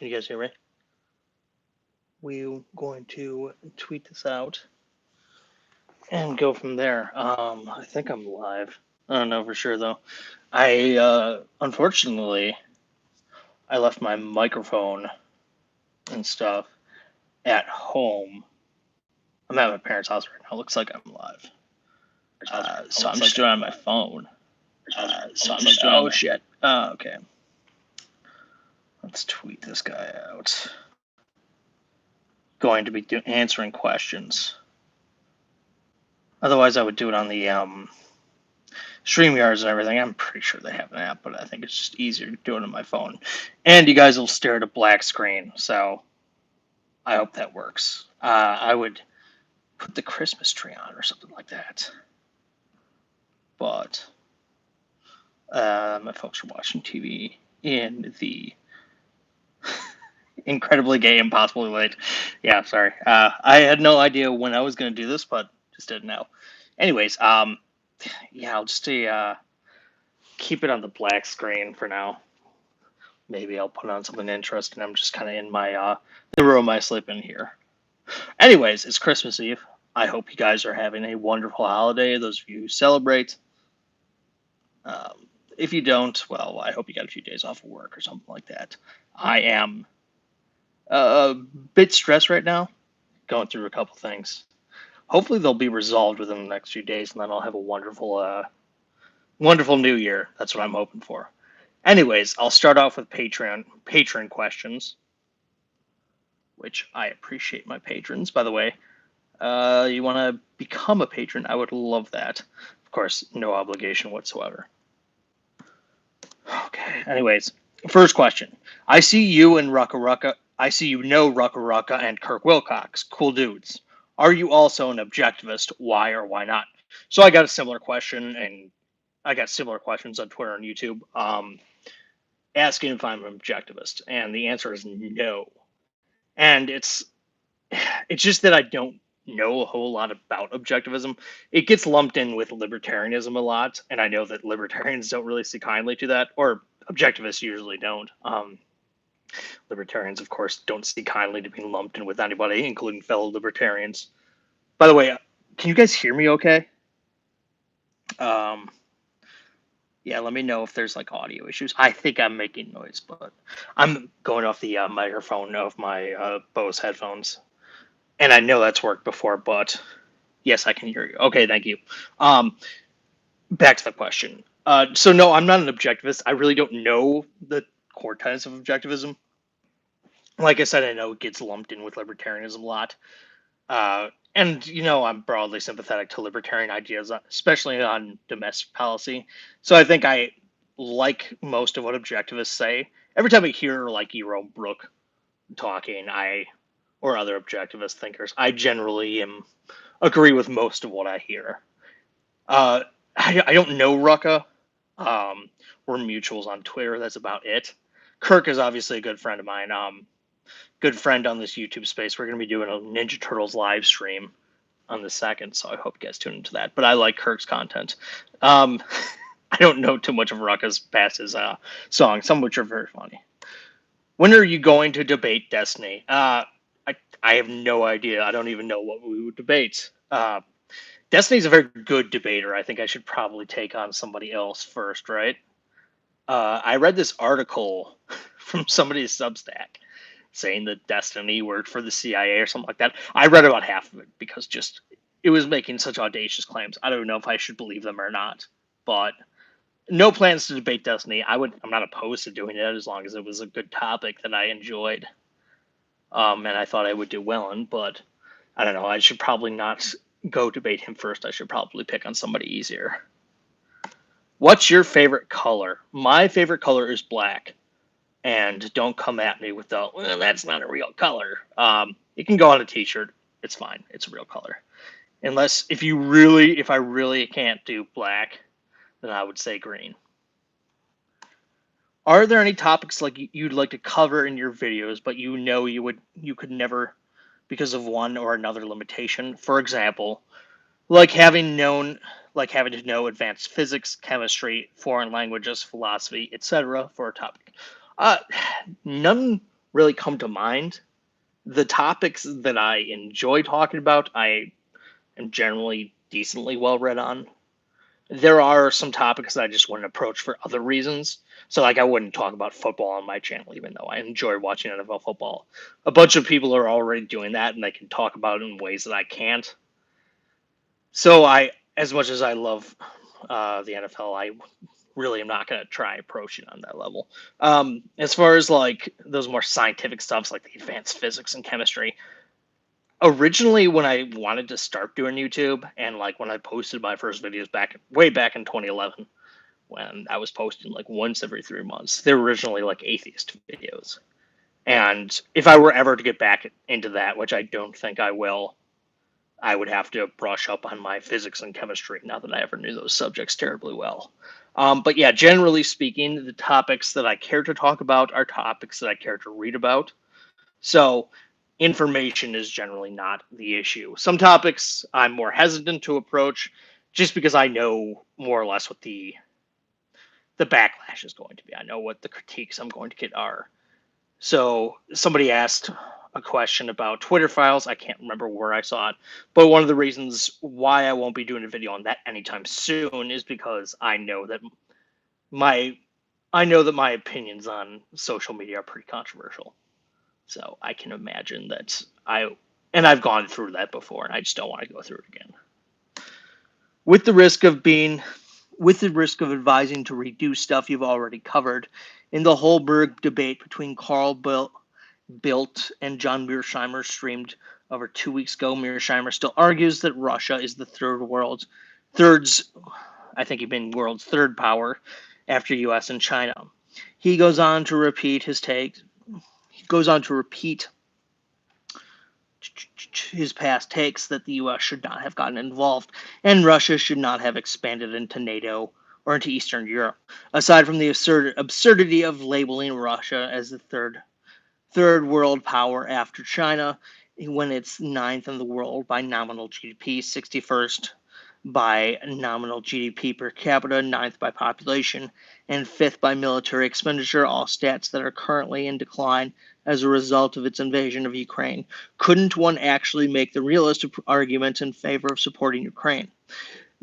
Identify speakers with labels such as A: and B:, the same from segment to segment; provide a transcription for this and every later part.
A: Can you guys hear me? We're going to tweet this out and go from there. I think I'm live. I don't know for sure though. Unfortunately, I left my microphone and stuff at home. I'm at my parents' house right now. Looks like I'm live. So I'm just doing it on my phone. Oh shit. Okay. Let's tweet this guy out. Going to be answering questions. Otherwise, I would do it on the StreamYards and everything. I'm pretty sure they have an app, but I think it's just easier to do it on my phone. And you guys will stare at a black screen, so I hope that works. I would put the Christmas tree on or something like that. But my folks are watching TV in the incredibly gay, impossibly late. Yeah, sorry. I had no idea when I was going to do this, but just didn't know. Anyways, yeah, I'll just keep it on the black screen for now. Maybe I'll put on something interesting. I'm just kind of in my the room I sleep in here. Anyways, it's Christmas Eve. I hope you guys are having a wonderful holiday. Those of you who celebrate. If you don't, well, I hope you got a few days off of work or something like that. I am a bit stressed right now, going through a couple things. Hopefully they'll be resolved within the next few days, and then I'll have a wonderful, wonderful new year. That's what I'm hoping for. Anyways, I'll start off with patron questions, which I appreciate my patrons, by the way. You want to become a patron? I would love that. Of course, no obligation whatsoever. Okay. Anyways, first question. I see you and Rucka Rucka. I see you know Rucka Rucka and Kirk Wilcox. Cool dudes. Are you also an objectivist? Why or why not? So I got a similar question, and I got similar questions on Twitter and YouTube, asking if I'm an objectivist, and the answer is no. And it's just that I don't know a whole lot about objectivism. It gets lumped in with libertarianism a lot, and I know that libertarians don't really see kindly to that, or objectivists usually don't. Libertarians, of course, don't see kindly to being lumped in with anybody, including fellow libertarians. By the way, can you guys hear me okay? Yeah, let me know if there's like audio issues. I think I'm making noise, but I'm going off the microphone of my Bose headphones. And I know that's worked before, but yes, I can hear you. Okay, thank you. Back to the question. So no, I'm not an objectivist. I really don't know the core tenets of objectivism. Like I said, I know it gets lumped in with libertarianism a lot. And, I'm broadly sympathetic to libertarian ideas, especially on domestic policy. So I think I like most of what objectivists say. Every time I hear, like, Jerome Brook talking, or other objectivist thinkers, I generally agree with most of what I hear. I don't know Rucka. We're mutuals on Twitter. That's about it. Kirk is obviously a good friend of mine. Good friend on this YouTube space. We're going to be doing a Ninja Turtles live stream on the 2nd, so I hope you guys tune into that. But I like Kirk's content. I don't know too much of Rucka's past his songs, some of which are very funny. When are you going to debate Destiny? I have no idea. I don't even know what we would debate. Destiny's a very good debater. I think I should probably take on somebody else first, right? I read this article from somebody's Substack saying that Destiny worked for the CIA or something like that. I read about half of it because it was making such audacious claims. I don't know if I should believe them or not, but no plans to debate Destiny. I'm not opposed to doing it as long as it was a good topic that I enjoyed. And I thought I would do well in, but I don't know. I should probably not go debate him first. I should probably pick on somebody easier. What's your favorite color? My favorite color is black. And don't come at me with that's not a real color. It can go on a t-shirt. It's fine. It's a real color. If I really can't do black, then I would say green. Are there any topics like you'd like to cover in your videos, but you could never because of one or another limitation? For example, like having to know advanced physics, chemistry, foreign languages, philosophy, etc. for a topic. None really come to mind. The topics that I enjoy talking about, I am generally decently well read on. There are some topics that I just wouldn't approach for other reasons. So, like, I wouldn't talk about football on my channel, even though I enjoy watching NFL football. A bunch of people are already doing that, and they can talk about it in ways that I can't. So, as much as I love the NFL, I really am not going to try approaching on that level. As far as like those more scientific stuffs, like the advanced physics and chemistry, originally when I wanted to start doing YouTube and like when I posted my first videos way back in 2011, when I was posting like once every 3 months, they were originally like atheist videos. And if I were ever to get back into that, which I don't think I will, I would have to brush up on my physics and chemistry. Not that I ever knew those subjects terribly well. But yeah, generally speaking, the topics that I care to talk about are topics that I care to read about. So information is generally not the issue. Some topics I'm more hesitant to approach just because I know more or less what the backlash is going to be. I know what the critiques I'm going to get are. So somebody asked a question about Twitter files. I can't remember where I saw it, but one of the reasons why I won't be doing a video on that anytime soon is because my I know that my opinions on social media are pretty controversial. So I can imagine that I've gone through that before, and I just don't want to go through it again. With the risk of being with the risk of advising to redo stuff you've already covered, in the Holberg debate between Carl Bildt and John Mearsheimer streamed over 2 weeks ago, Mearsheimer still argues that Russia is the I think he meant world's third power after U.S. and China. He goes on to repeat his take. He goes on to repeat his past takes that the U.S. should not have gotten involved and Russia should not have expanded into NATO or into Eastern Europe. Aside from the absurdity of labeling Russia as the third world power after China, when it's ninth in the world by nominal GDP, 61st by nominal GDP per capita, ninth by population, and fifth by military expenditure, all stats that are currently in decline as a result of its invasion of Ukraine. Couldn't one actually make the realist argument in favor of supporting Ukraine?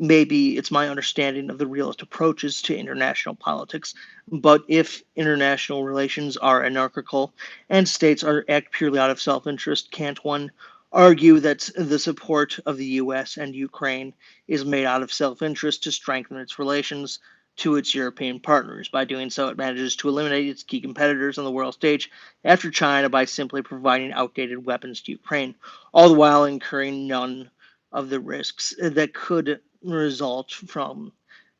A: Maybe it's my understanding of the realist approaches to international politics, but if international relations are anarchical and states act purely out of self-interest, can't one argue that the support of the U.S. and Ukraine is made out of self-interest to strengthen its relations to its European partners? By doing so, it manages to eliminate its key competitors on the world stage after China by simply providing outdated weapons to Ukraine, all the while incurring none of the risks that could result from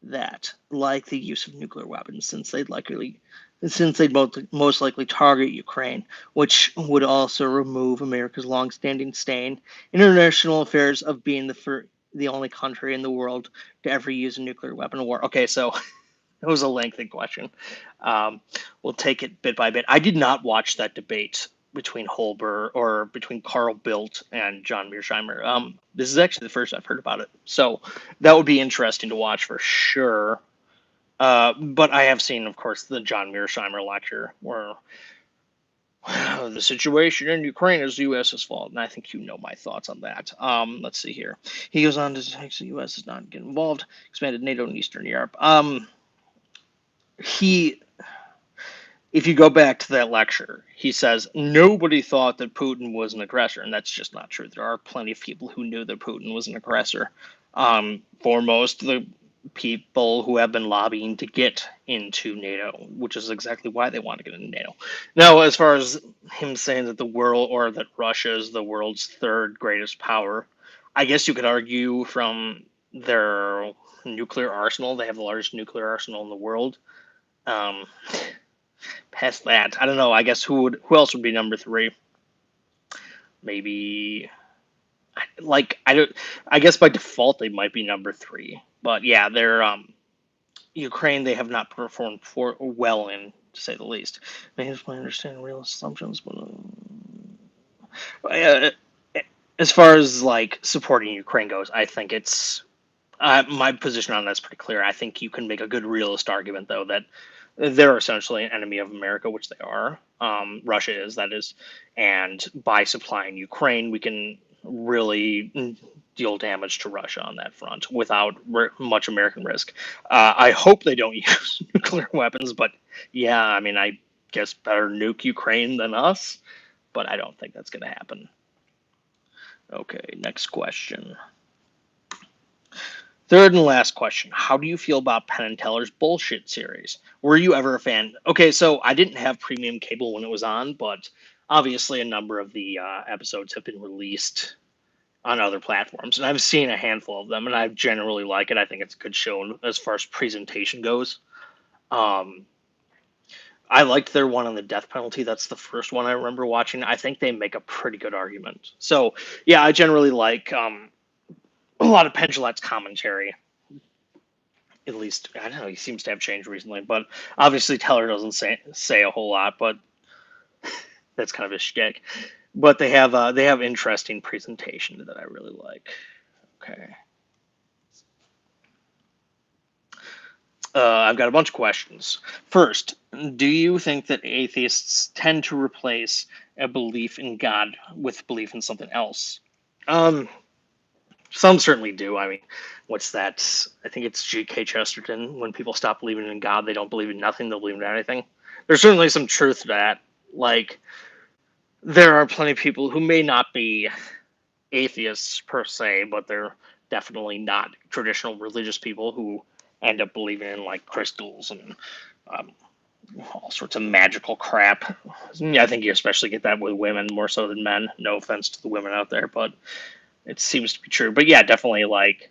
A: that, like the use of nuclear weapons, since they'd most likely target Ukraine, which would also remove America's long-standing stay in international affairs of being the only country in the world to ever use a nuclear weapon war. Okay, so it was a lengthy question. We'll take it bit by bit. I did not watch that debate between Carl Bildt and John Mearsheimer. This is actually the first I've heard about it, so that would be interesting to watch for sure. But I have seen, of course, the John Mearsheimer lecture where the situation in Ukraine is the U.S.'s fault, and I think you know my thoughts on that. Let's see here. He goes on to say the U.S. does not get involved, expanded NATO in Eastern Europe. If you go back to that lecture, he says nobody thought that Putin was an aggressor, and that's just not true. There are plenty of people who knew that Putin was an aggressor. Foremost, the people who have been lobbying to get into NATO, which is exactly why they want to get into NATO. Now, as far as him saying that that Russia is the world's third greatest power, I guess you could argue from their nuclear arsenal, they have the largest nuclear arsenal in the world. Past that, I don't know. I guess who else would be number three? Maybe I guess by default they might be number three. But yeah, they're Ukraine. They have not performed well in, to say the least. Here's my understanding realist assumptions, but as far as like supporting Ukraine goes, I think it's my position on that's pretty clear. I think you can make a good realist argument though that they're essentially an enemy of America, which they are. Russia is, that is, and by supplying Ukraine, we can really deal damage to Russia on that front without much American risk. I hope they don't use nuclear weapons, but yeah, I mean, I guess better nuke Ukraine than us, but I don't think that's going to happen. Okay, next question. Third and last question. How do you feel about Penn and Teller's bullshit series? Were you ever a fan? Okay, so I didn't have premium cable when it was on, but obviously a number of the episodes have been released on other platforms, and I've seen a handful of them, and I generally like it. I think it's a good show as far as presentation goes. Um, I liked their one on the death penalty. That's the first one I remember watching. I think they make a pretty good argument. So, yeah, I generally like a lot of Penn Jillette's commentary. At least I don't know. He seems to have changed recently, but obviously Teller doesn't say a whole lot. But that's kind of his shtick. But they have interesting presentation that I really like. Okay, I've got a bunch of questions. First, do you think that atheists tend to replace a belief in God with belief in something else? Um, some certainly do. I mean, what's that? I think it's G.K. Chesterton. When people stop believing in God, they don't believe in nothing, they'll believe in anything. There's certainly some truth to that. Like, there are plenty of people who may not be atheists per se, but they're definitely not traditional religious people who end up believing in, like, crystals and um, all sorts of magical crap. I think you especially get that with women more so than men. No offense to the women out there, but it seems to be true. But yeah, definitely, like,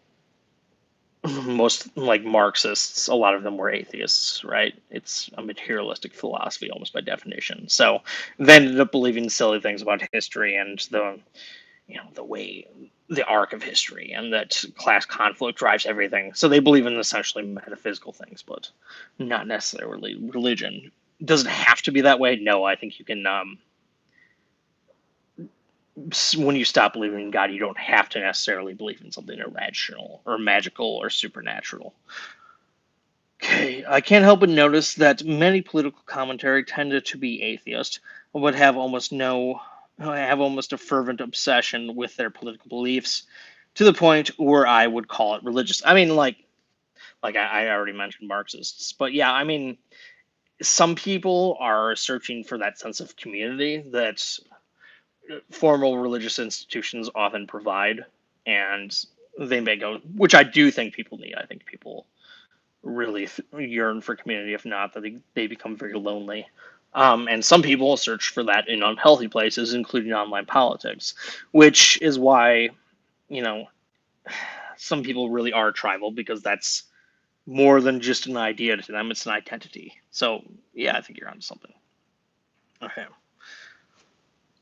A: most like Marxists, a lot of them were atheists, right? It's a materialistic philosophy almost by definition. So they ended up believing silly things about history and the way the arc of history and that class conflict drives everything. So they believe in essentially metaphysical things, but not necessarily religion. Does it have to be that way? No, I think you can. When you stop believing in God, you don't have to necessarily believe in something irrational or magical or supernatural. Okay, I can't help but notice that many political commentary tended to be atheist, but have almost a fervent obsession with their political beliefs, to the point where I would call it religious. I mean, I already mentioned Marxists, but yeah, I mean, some people are searching for that sense of community that formal religious institutions often provide, and they may go, which I do think people need. I think people really yearn for community. If not, that they become very lonely. And some people search for that in unhealthy places, including online politics, which is why, you know, some people really are tribal because that's more than just an idea to them, it's an identity. So, yeah, I think you're onto something. Okay.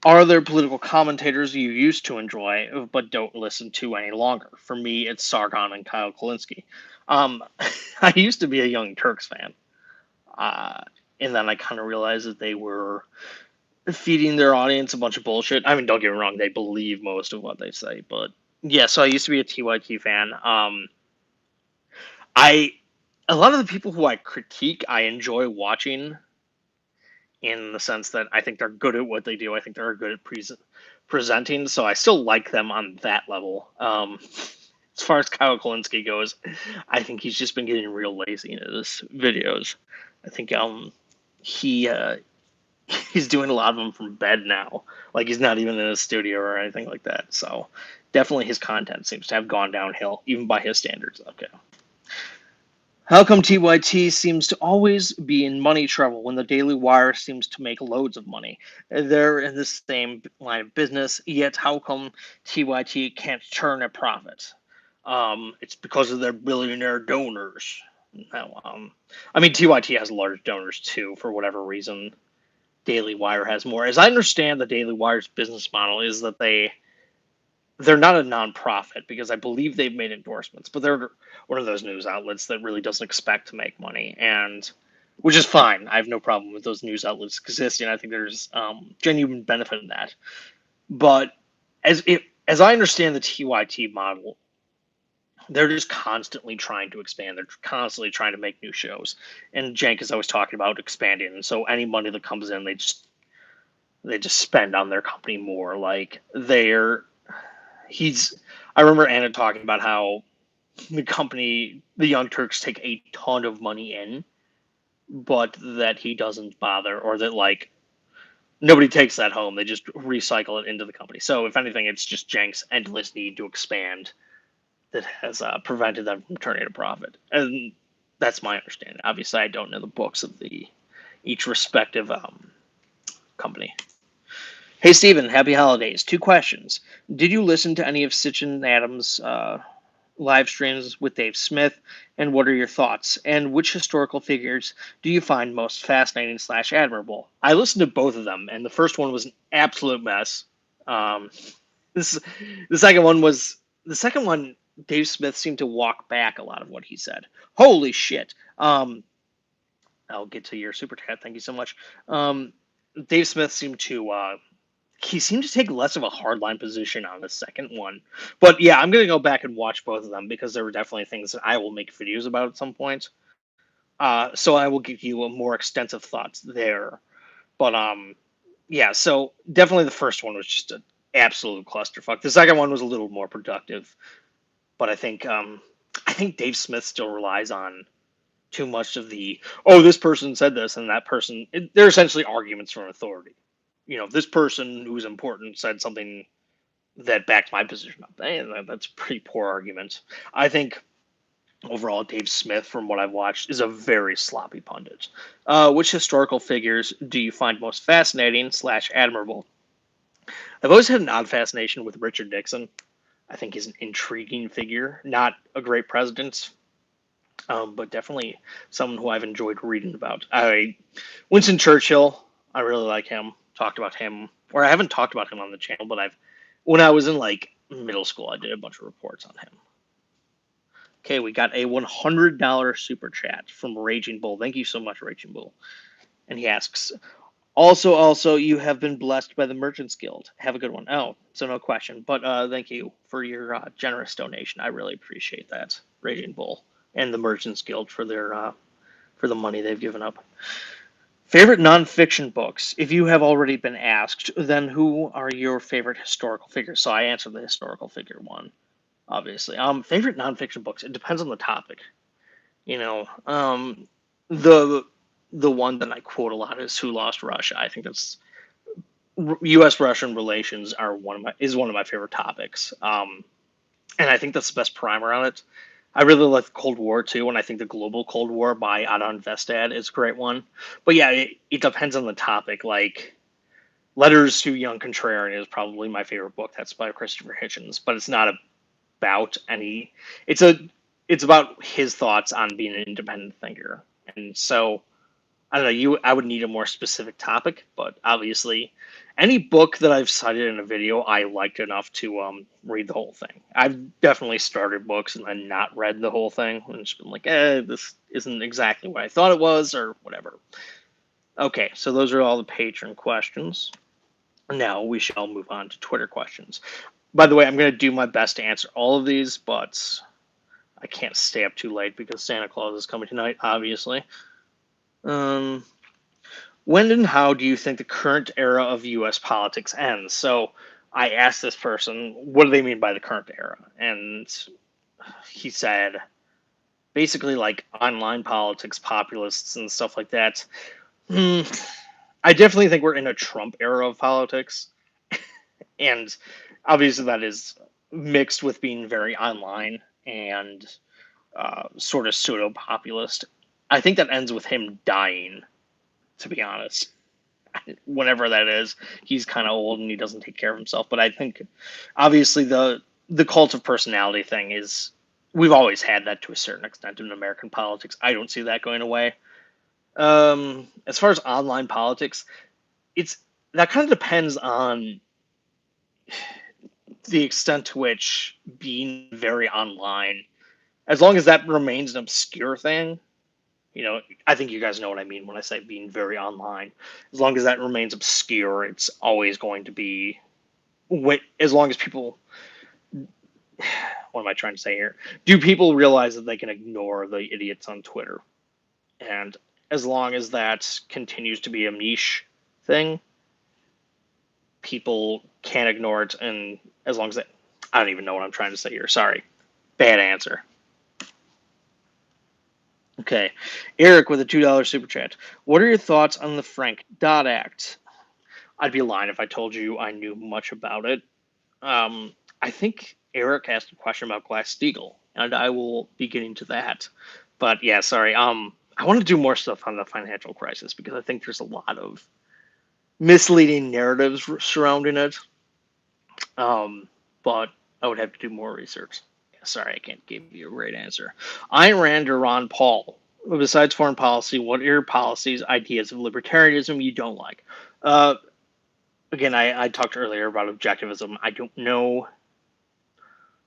A: Are there political commentators you used to enjoy but don't listen to any longer? For me, it's Sargon and Kyle Kalinske. I used to be a Young Turks fan. Uh, and then I kind of realized that they were feeding their audience a bunch of bullshit. I mean, don't get me wrong, they believe most of what they say, but yeah. So I used to be a TYT fan. I A lot of the people who I critique, I enjoy watching in the sense that I think they're good at what they do. I think they're good at presenting, so I still like them on that level. As far as Kyle Kalinske goes, I think he's just been getting real lazy in his videos. I think he he's doing a lot of them from bed now. Like he's not even in a studio or anything like that. So definitely his content seems to have gone downhill, even by his standards. Okay. How come TYT seems to always be in money trouble when the Daily Wire seems to make loads of money? They're in the same line of business, yet how come TYT can't turn a profit? It's because of their billionaire donors. No, I mean, TYT has large donors too, for whatever reason. Daily Wire has more. As I understand, the Daily Wire's business model is that they're not a nonprofit because I believe they've made endorsements, but they're one of those news outlets that really doesn't expect to make money, and which is fine. I have no problem with those news outlets existing. I think there's genuine benefit in that. But as I understand the TYT model, they're just constantly trying to expand. They're constantly trying to make new shows. And Jank is always talking about expanding. And so any money that comes in, they just spend on their company more. Like he's. I remember Anna talking about how the company, the Young Turks, take a ton of money in, but that he doesn't bother, or that like nobody takes that home. They just recycle it into the company. So if anything, it's just Jank's endless need to expand that has prevented them from turning a profit. And that's my understanding. Obviously, I don't know the books of the each respective company. Hey, Stephen, happy holidays. Two questions. Did you listen to any of Sitch and Adams' live streams with Dave Smith, and what are your thoughts? And which historical figures do you find most fascinating / admirable? I listened to both of them, and the first one was an absolute mess. Um, this the second one was the second one. Dave Smith seemed to walk back a lot of what he said. Holy shit! I'll get to your super chat. Thank you so much. Dave Smith seemed to take less of a hardline position on the second one. But yeah, I'm gonna go back and watch both of them because there were definitely things that I will make videos about at some point. So I will give you a more extensive thoughts there. But yeah, so definitely the first one was just an absolute clusterfuck. The second one was a little more productive, but I think Dave Smith still relies on too much of the this person said this and that person. They're essentially arguments from authority. This person who's important said something that backed my position up. That's a pretty poor argument. I think overall, Dave Smith, from what I've watched, is a very sloppy pundit. Which historical figures do you find most fascinating / admirable? I've always had an odd fascination with Richard Nixon. I think he's an intriguing figure, not a great president, but definitely someone who I've enjoyed reading about. Winston Churchill, I really like him. Talked about him, or I haven't talked about him on the channel, but when I was in like middle school, I did a bunch of reports on him. Okay, we got a $100 super chat from Raging Bull. Thank you so much, Raging Bull. And he asks, also, you have been blessed by the Merchants Guild. Have a good one. Oh, so no question. But thank you for your generous donation. I really appreciate that, Raging Bull, and the Merchants Guild for the money they've given up. Favorite nonfiction books? If you have already been asked, then who are your favorite historical figures? So I answered the historical figure one, obviously. Favorite nonfiction books? It depends on the topic. The one that I quote a lot is Who Lost Russia. I think that's U.S. Russian relations is one of my favorite topics. And I think that's the best primer on it. I really like the Cold War too, and I think the Global Cold War by Adnan Vestad is a great one. But yeah, it depends on the topic. Like Letters to Young Contrarian is probably my favorite book. That's by Christopher Hitchens, but it's not about any. It's about his thoughts on being an independent thinker, and so I don't know. I would need a more specific topic, but obviously, any book that I've cited in a video, I liked enough to read the whole thing. I've definitely started books and then not read the whole thing, and just been like, this isn't exactly what I thought it was, or whatever. Okay, so those are all the patron questions. Now we shall move on to Twitter questions. By the way, I'm going to do my best to answer all of these, but I can't stay up too late because Santa Claus is coming tonight, obviously. When and how do you think the current era of U.S. politics ends? So I asked this person, what do they mean by the current era? And he said, basically like online politics, populists, and stuff like that. I definitely think we're in a Trump era of politics. And obviously that is mixed with being very online and sort of pseudo-populist. I think that ends with him dying, to be honest. Whenever that is, he's kind of old and he doesn't take care of himself. But I think, obviously, the cult of personality thing is, we've always had that to a certain extent in American politics. I don't see that going away. As far as online politics, that kind of depends on the extent to which being very online, as long as that remains an obscure thing, I think you guys know what I mean when I say being very online. As long as that remains obscure, it's always going to be, as long as people, what am I trying to say here? Do people realize that they can ignore the idiots on Twitter? And as long as that continues to be a niche thing, people can't ignore it. And as long as they, I don't even know what I'm trying to say here. Sorry. Bad answer. Okay. Eric with a $2 super chat. What are your thoughts on the Frank Dodd Act? I'd be lying if I told you I knew much about it. I think Eric asked a question about Glass-Steagall, and I will be getting to that. But yeah, sorry. I want to do more stuff on the financial crisis because I think there's a lot of misleading narratives surrounding it. But I would have to do more research. Sorry, I can't give you a great answer. Ayn Rand or Ron Paul? Besides foreign policy, what are your policies, ideas of libertarianism you don't like? Uh, Again, I talked earlier about objectivism. I don't know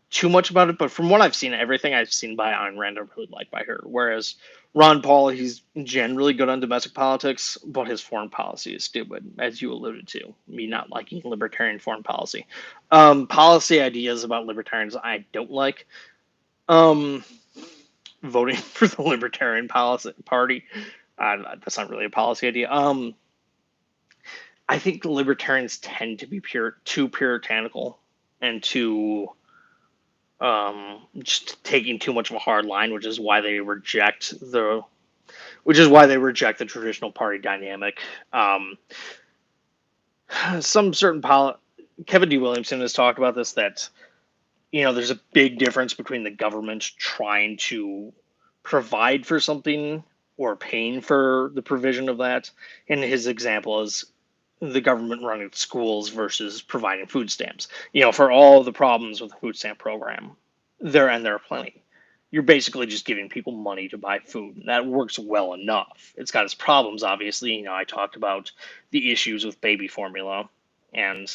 A: too much about it, but from what I've seen, everything I've seen by Ayn Rand I really like by her. Whereas Ron Paul, he's generally good on domestic politics, but his foreign policy is stupid, as you alluded to. Me not liking libertarian foreign policy. Policy ideas about libertarians I don't like. Voting for the Libertarian policy party. That's not really a policy idea. I think the libertarians tend to be too puritanical and too just taking too much of a hard line, which is why they reject the traditional party dynamic. Some certain Kevin D. Williamson has talked about this, that there's a big difference between the government trying to provide for something or paying for the provision of that. And his example is the government running schools versus providing food stamps. For all the problems with the food stamp program, there are plenty. You're basically just giving people money to buy food. That works well enough. It's got its problems, obviously. I talked about the issues with baby formula, and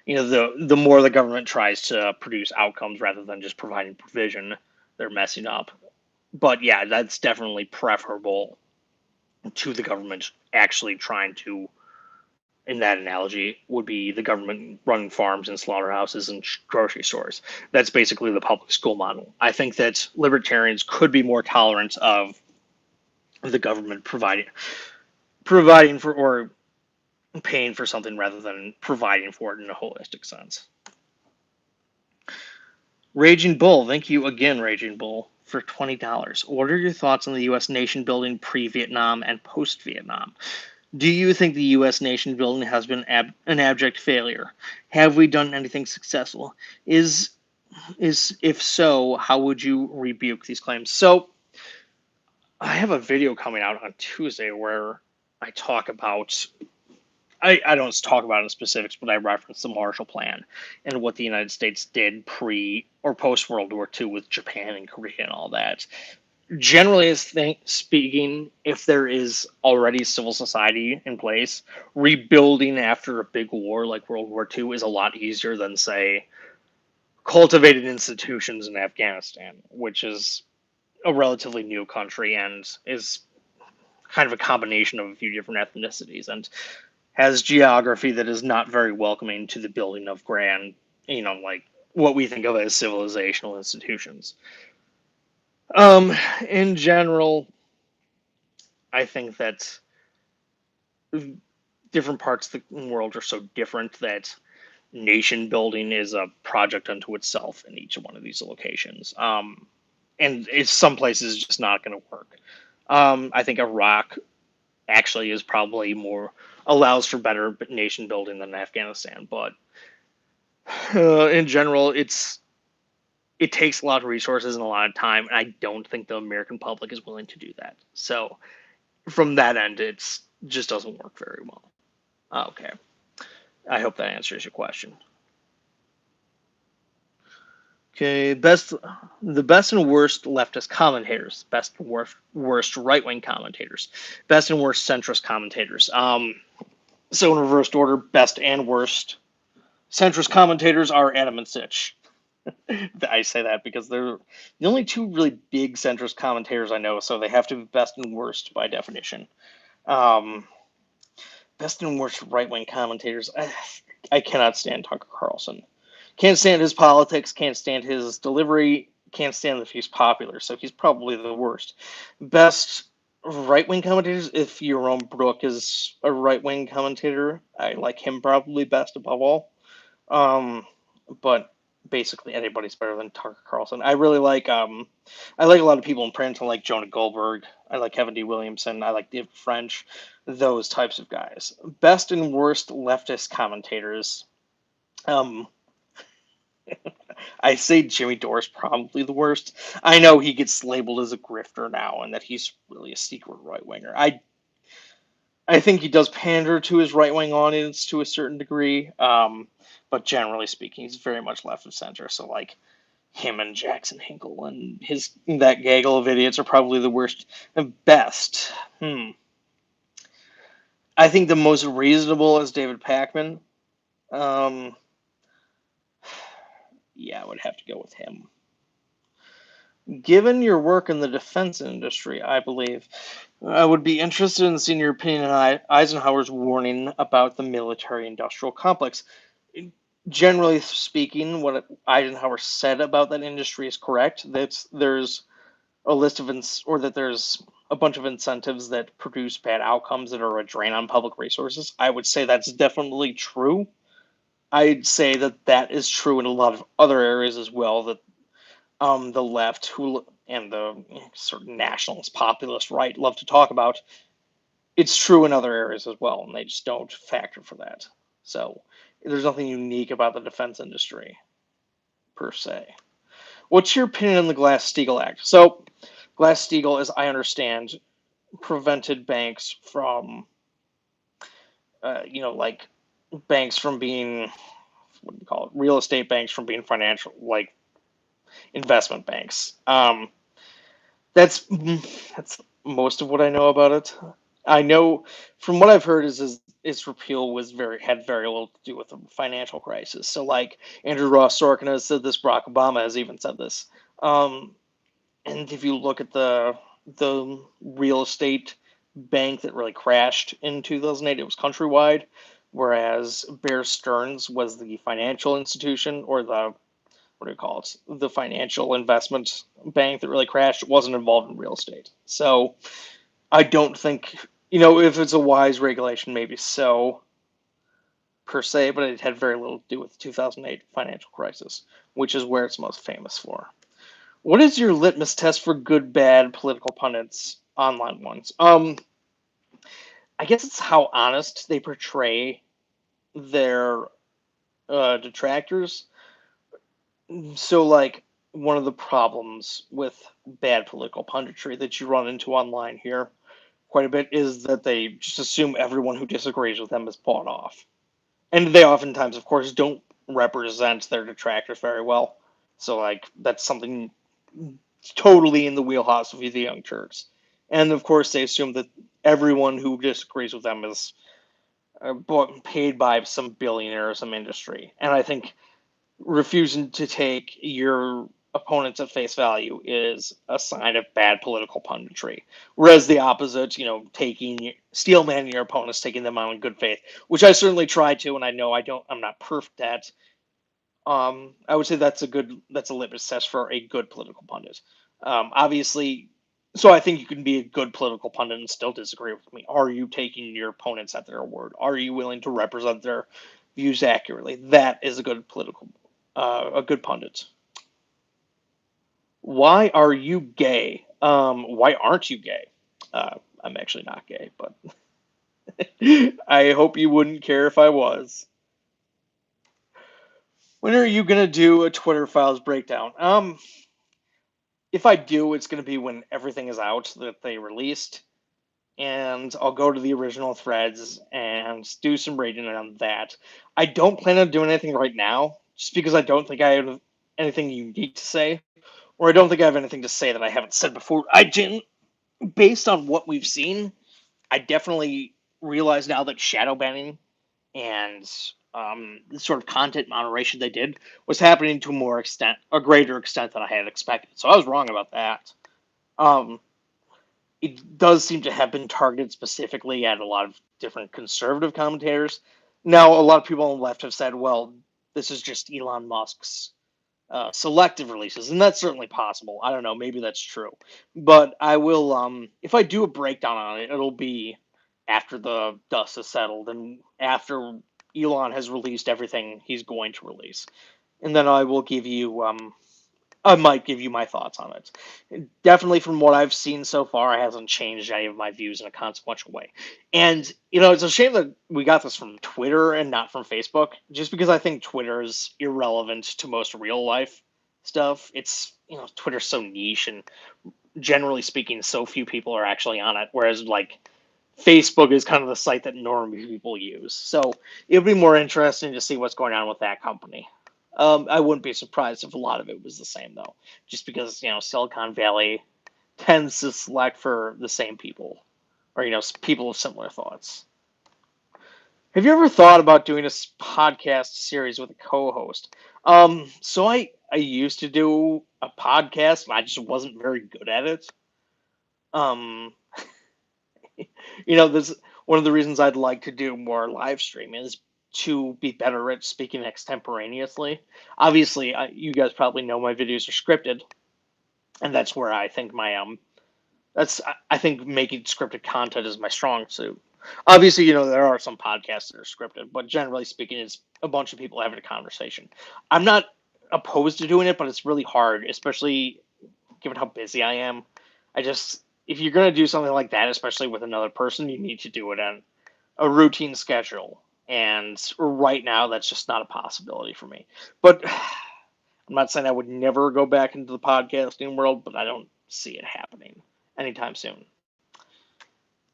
A: the more the government tries to produce outcomes rather than just providing provision, they're messing up. But yeah, that's definitely preferable to the government actually trying to, in that analogy, would be the government running farms and slaughterhouses and grocery stores. That's basically the public school model. I think that libertarians could be more tolerant of the government providing for or paying for something rather than providing for it in a holistic sense. Raging Bull, thank you again, Raging Bull, for $20. What are your thoughts on the U.S. nation building pre-Vietnam and post-Vietnam? Do you think the U.S. nation building has been an abject failure? Have we done anything successful? If so, how would you rebuke these claims? So, I have a video coming out on Tuesday where I talk about. I don't talk about it in specifics, but I reference the Marshall Plan and what the United States did pre or post World War II with Japan and Korea and all that. Generally speaking, if there is already civil society in place, rebuilding after a big war like World War II is a lot easier than, say, cultivated institutions in Afghanistan, which is a relatively new country and is kind of a combination of a few different ethnicities and has geography that is not very welcoming to the building of grand, like what we think of as civilizational institutions. In general, I think that different parts of the world are so different that nation building is a project unto itself in each one of these locations. And it's some places just not going to work. I think Iraq actually is probably allows for better nation building than Afghanistan, but in general, it takes a lot of resources and a lot of time, and I don't think the American public is willing to do that. So from that end, it just doesn't work very well. Okay. I hope that answers your question. Okay, the best and worst leftist commentators, best and worst right-wing commentators, best and worst centrist commentators. So in reversed order, best and worst centrist commentators are Adam and Sitch. I say that because they're the only two really big centrist commentators I know, so they have to be best and worst by definition. Best and worst right-wing commentators. I cannot stand Tucker Carlson. Can't stand his politics, can't stand his delivery, can't stand if he's popular, so he's probably the worst. Best right wing commentators, if Jerome Brook is a right wing commentator, I like him probably best above all. But basically anybody's better than Tucker Carlson. I like a lot of people in print. I like Jonah Goldberg. I like Kevin D. Williamson. I like David French. Those types of guys. Best and worst leftist commentators. Um, I say Jimmy Dore's probably the worst. I know he gets labeled as a grifter now, and that he's really a secret right winger. I think he does pander to his right wing audience to a certain degree, but generally speaking, he's very much left of center. So like him and Jackson Hinkle and that gaggle of idiots are probably the worst. Best. I think the most reasonable is David Pakman. Yeah, I would have to go with him. Given your work in the defense industry, I believe, I would be interested in seeing your opinion on Eisenhower's warning about the military-industrial complex. Generally speaking, what Eisenhower said about that industry is correct. There's a list of that there's a bunch of incentives that produce bad outcomes that are a drain on public resources. I would say that's definitely true. I'd say that is true in a lot of other areas as well. That the left and the sort of nationalist populist right love to talk about. It's true in other areas as well, and they just don't factor for that. So there's nothing unique about the defense industry per se. What's your opinion on the Glass-Steagall Act? So Glass-Steagall, as I understand, prevented banks from, like banks from being, what do you call it, real estate banks from being financial, like investment banks. That's most of what I know about it. I know from what I've heard is its repeal had very little to do with the financial crisis. So like Andrew Ross Sorkin has said this, Barack Obama has even said this. And if you look at the real estate bank that really crashed in 2008, it was Countrywide, whereas Bear Stearns was the financial institution, or the, what do you call it, the financial investment bank that really crashed. It wasn't involved in real estate. So I don't think, if it's a wise regulation, maybe so, per se, but it had very little to do with the 2008 financial crisis, which is where it's most famous for. What is your litmus test for good, bad political pundits, online ones? I guess it's how honest they portray their detractors. So, like, one of the problems with bad political punditry that you run into online here quite a bit is that they just assume everyone who disagrees with them is bought off. And they oftentimes, of course, don't represent their detractors very well. So, like, that's something totally in the wheelhouse of the Young Turks. And, of course, they assume that everyone who disagrees with them is paid by some billionaire or some industry. And I think refusing to take your opponents at face value is a sign of bad political punditry. Whereas the opposite, steel manning your opponents, taking them on in good faith, which I certainly try to, and I know I'm not perfect at. I would say that's a litmus test for a good political pundit. Obviously, so I think you can be a good political pundit and still disagree with me. Are you taking your opponents at their word? Are you willing to represent their views accurately? That is a good a good pundit. Why are you gay? Why aren't you gay? I'm actually not gay, but I hope you wouldn't care if I was. When are you gonna do a Twitter Files breakdown? If I do, it's gonna be when everything is out that they released, and I'll go to the original threads and do some reading on that. I don't plan on doing anything right now, just because I don't think I have anything unique to say, or I don't think I have anything to say that I haven't said before. Based on what we've seen, I definitely realize now that shadow banning and the sort of content moderation they did was happening to a greater extent than I had expected. So I was wrong about that. Um, it does seem to have been targeted specifically at a lot of different conservative commentators. Now, a lot of people on the left have said, well, this is just Elon Musk's selective releases, and that's certainly possible. I don't know, maybe that's true, but I will. If I do a breakdown on it, it'll be after the dust has settled and after Elon has released everything he's going to release, and then I will give you. I might give you my thoughts on it. Definitely, from what I've seen so far, it hasn't changed any of my views in a consequential way. And, it's a shame that we got this from Twitter and not from Facebook, just because I think Twitter is irrelevant to most real life stuff. It's, Twitter's so niche, and generally speaking, so few people are actually on it. Whereas, like, Facebook is kind of the site that normally people use. So it would be more interesting to see what's going on with that company. I wouldn't be surprised if a lot of it was the same, though, just because, Silicon Valley tends to select for the same people, or, people of similar thoughts. Have you ever thought about doing a podcast series with a co-host? So I used to do a podcast, and I just wasn't very good at it. Um, There's one of the reasons I'd like to do more live streaming is to be better at speaking extemporaneously. Obviously, you guys probably know my videos are scripted, and that's where I think I think making scripted content is my strong suit. Obviously, there are some podcasts that are scripted, but generally speaking, it's a bunch of people having a conversation. I'm not opposed to doing it, but it's really hard, especially given how busy I am. If you're going to do something like that, especially with another person, you need to do it on a routine schedule. And right now, that's just not a possibility for me. But I'm not saying I would never go back into the podcasting world, but I don't see it happening anytime soon.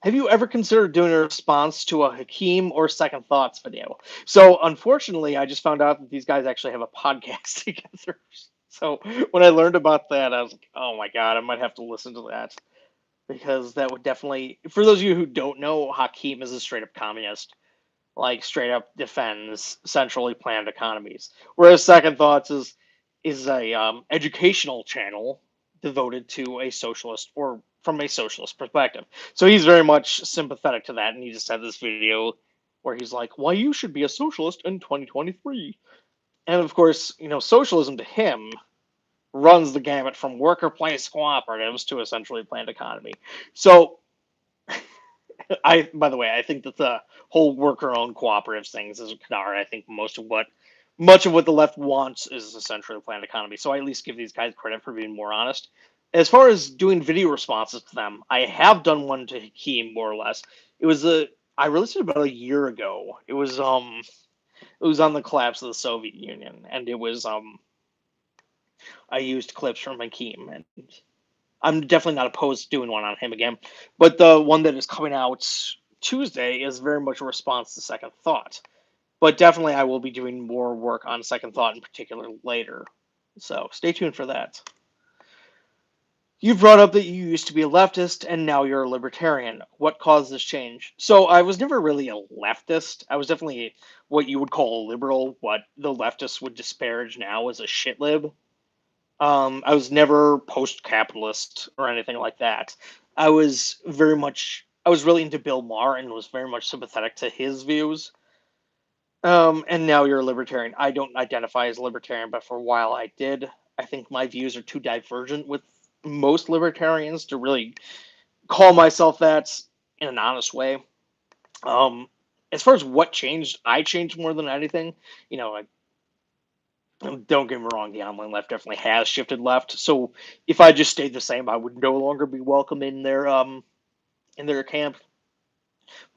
A: Have you ever considered doing a response to a Hakeem or Second Thoughts video? So, unfortunately, I just found out that these guys actually have a podcast together. So, when I learned about that, I was like, oh my God, I might have to listen to that. Because that would definitely, for those of you who don't know, Hakeem is a straight up communist. Like, straight up defends centrally planned economies. Whereas Second Thoughts is a educational channel devoted to a socialist, or from a socialist perspective. So he's very much sympathetic to that, and he just had this video where he's like, why you should be a socialist in 2023. And of course, socialism to him runs the gamut from worker place cooperatives to a centrally planned economy. So by the way, I think that the whole worker-owned cooperatives things is a canard. I think much of what the left wants is a centrally planned economy. So I at least give these guys credit for being more honest. As far as doing video responses to them, I have done one to Hakeem more or less. I released it about a year ago. It was on the collapse of the Soviet Union, and it was I used clips from Hakeem, and I'm definitely not opposed to doing one on him again. But the one that is coming out Tuesday is very much a response to Second Thought. But definitely I will be doing more work on Second Thought in particular later. So stay tuned for that. You brought up that you used to be a leftist and now you're a libertarian. What caused this change? So I was never really a leftist. I was definitely what you would call a liberal, what the leftists would disparage now as a shit lib. I was never post-capitalist or anything like that. I was really into Bill Maher and was very much sympathetic to his views. And now you're a libertarian. I don't identify as a libertarian, but for a while I did. I think my views are too divergent with most libertarians to really call myself that in an honest way. As far as what changed, I changed more than anything. Don't get me wrong, the online left definitely has shifted left. So if I just stayed the same, I would no longer be welcome in their camp.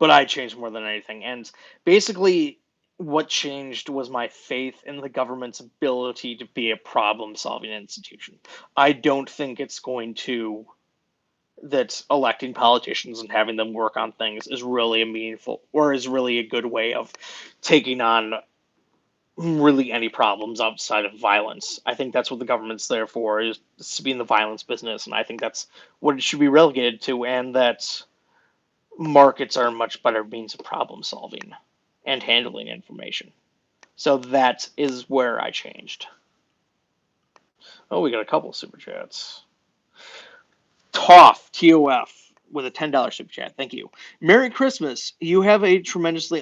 A: But I changed more than anything, and basically, what changed was my faith in the government's ability to be a problem-solving institution. I don't think it's going to that electing politicians and having them work on things is really a meaningful or is really a good way of taking on really any problems outside of violence. I think that's what the government's there for, is to be in the violence business, and I think that's what it should be relegated to, and that markets are a much better means of problem solving and handling information. So that is where I changed. Oh, we got a couple super chats. TOF, TOF. with a $10 super chat. Thank you. Merry Christmas. You have a tremendously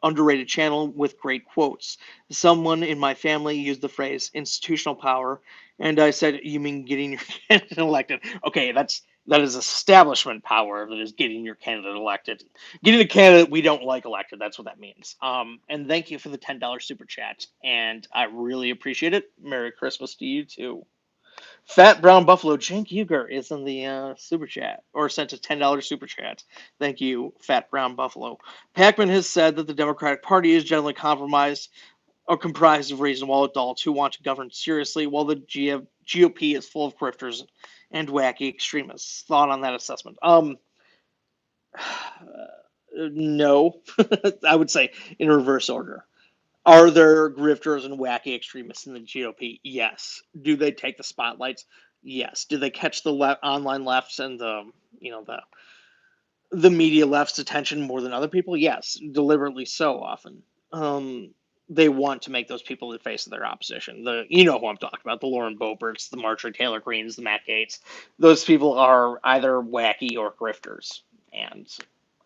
A: underrated channel with great quotes. Someone in my family used the phrase institutional power, and I said, "You mean getting your candidate elected?" Okay, that is establishment power. That is getting your candidate elected. Getting the candidate we don't like elected. That's what that means. And thank you for the $10 super chat, and I really appreciate it. Merry Christmas to you too. Fat Brown Buffalo, Cenk Uger is in the super chat, or sent a $10 super chat. Thank you, Fat Brown Buffalo. Pac-Man has said that the Democratic Party is generally compromised or comprised of reasonable adults who want to govern seriously, while the GOP is full of grifters and wacky extremists. Thought on that assessment? No, I would say in reverse order. Are there grifters and wacky extremists in the GOP? Yes. Do they take the spotlights? Yes. Do they catch the online lefts and the media left's attention more than other people? Yes, deliberately so often. They want to make those people the face of their opposition. You know who I'm talking about, the Lauren Boeberts, the Marjorie Taylor Greens, the Matt Gaetz. Those people are either wacky or grifters, and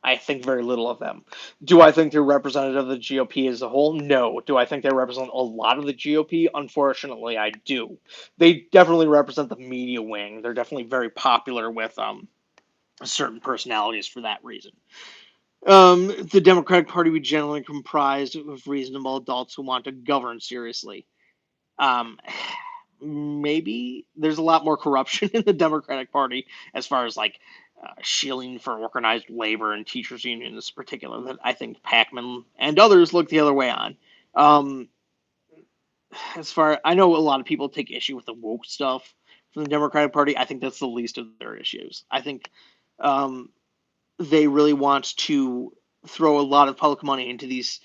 A: I think very little of them. Do I think they're representative of the GOP as a whole? No. Do I think they represent a lot of the GOP? Unfortunately, I do. They definitely represent the media wing. They're definitely very popular with certain personalities for that reason. The Democratic Party would generally comprised of reasonable adults who want to govern seriously. Um, Maybe there's a lot more corruption in the Democratic Party as far as like shielding for organized labor and teachers unions in particular that I think Pac-Man and others look the other way on. Um, as far I know, a lot of people take issue with the woke stuff from the Democratic Party. I think that's the least of their issues. I think um, they really want to throw a lot of public money into these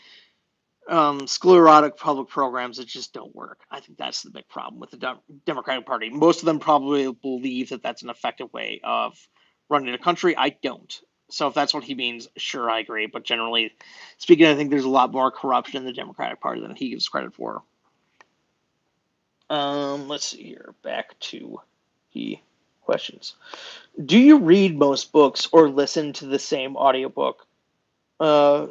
A: sclerotic public programs that just don't work. I think that's the big problem with the Democratic Party. Most of them probably believe that that's an effective way of running a country. I don't. So if that's what he means, sure, I agree. But generally speaking, I think there's a lot more corruption in the Democratic Party than he gives credit for. Let's see here. Back to the questions. Do you read most books or listen to the same audiobook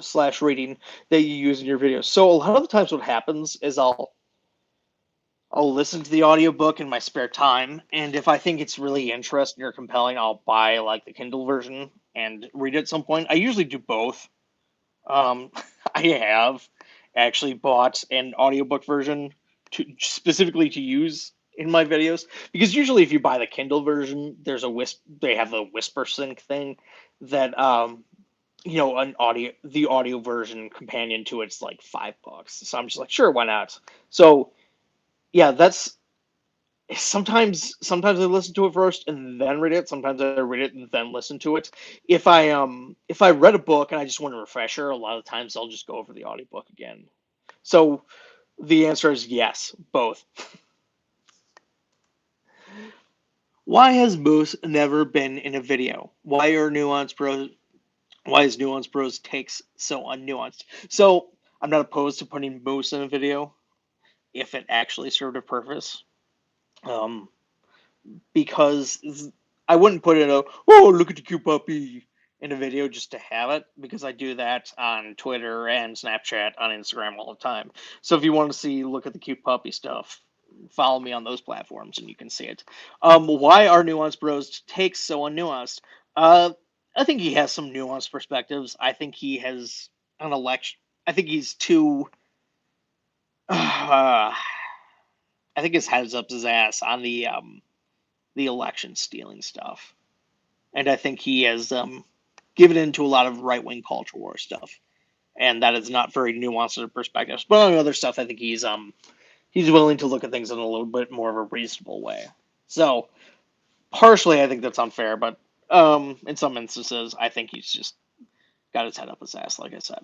A: slash reading that you use in your videos? So a lot of the times what happens is I'll listen to the audiobook in my spare time, and if I think it's really interesting or compelling, I'll buy like the Kindle version and read it at some point. I usually do both. Um, I have actually bought an audiobook version specifically to use in my videos, because usually if you buy the Kindle version, they have the whisper sync thing that the audio version companion to it's like $5. So I'm just like, sure, why not? So yeah, that's sometimes I listen to it first and then read it. Sometimes I read it and then listen to it. If I read a book and I just want a refresher, a lot of times I'll just go over the audiobook again. So the answer is yes, both. Why has Moose never been in a video? Why is Nuance Bros takes so unnuanced? So I'm not opposed to putting Moose in a video if it actually served a purpose. Because I wouldn't put in look at the cute puppy in a video just to have it, because I do that on Twitter and Snapchat, on Instagram all the time. So if you want to see look at the cute puppy stuff, follow me on those platforms and you can see it. Why are Nuance Bros takes so unnuanced? I think he has some nuanced perspectives. I think he has an election. I think he's too. I think his head's up his ass on the election stealing stuff, and I think he has given into a lot of right wing culture war stuff, and that is not very nuanced perspectives. But on other stuff, I think he's willing to look at things in a little bit more of a reasonable way. So partially, I think that's unfair, but in some instances, I think he's just got his head up his ass, like I said.